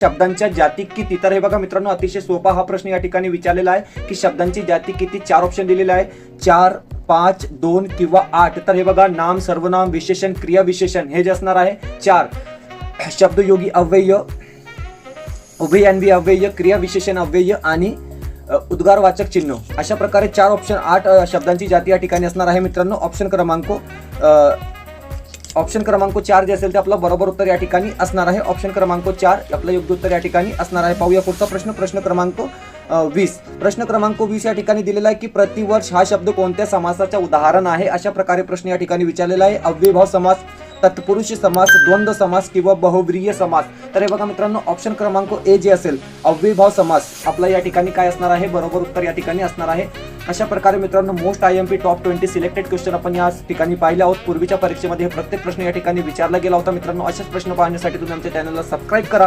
शब्दांच्या जाती किती? तर हे बघा मित्रांनो, अतिशय सोपा हा प्रश्न या ठिकाणी विचारलेला आहे की शब्दांची जाती किती. 4 ऑप्शन दिलेले आहे, 4, 5, 2 किंवा 8. तर हे बघा, नाम, सर्वनाम, विशेषण, क्रिया विशेषण हे जे असणार आहे 4. शब्दयोगी अव्यय, उभयन्वी अव्यय, क्रिया विशेषण अव्यय आणि उद्गारवाचक चिन्ह, अशा प्रकारे 4 ऑप्शन 8 शब्दांची जाती या ठिकाणी असणार आहे मित्रांनो. ऑप्शन क्रमांक 4 जे असेल ते आपलं बरोबर उत्तर या ठिकाणी असणार आहे. ऑप्शन क्रमांक 4 आपलं योग्य उत्तर या ठिकाणी असणार आहे. पाहूया पुढचा प्रश्न, प्रश्न क्रमांक 20. प्रश्न क्रमांक 20 या ठिकाणी दिलेला आहे की प्रतिवर्ष हा शब्द कोणत्या समासाचा उदाहरण आहे? अशा प्रकारे प्रश्न या ठिकाणी विचारलेला आहे. अव्ययभाव समास, तत्पुरुष समास, द्वंद्व समास किंवा बहुव्रीही समास. तर हे बघा मित्रांनो, ऑप्शन क्रमांक ए जे असेल अव्ययभाव समास आपला या ठिकाणी काय असणार आहे? बरोबर उत्तर या ठिकाणी असणार आहे. अशा प्रकारे मित्रांनो, most IMP top 20 selected question आपण या ठिकाणी पाहिले आहोत. पूर्वीच्या परीक्षेमध्ये हे प्रत्येक प्रश्न या ठिकाणी विचारला गेला होता मित्रांनो. असेच प्रश्न पाहण्यासाठी तुम्ही आमच्या चॅनलला सबस्क्राईब करा.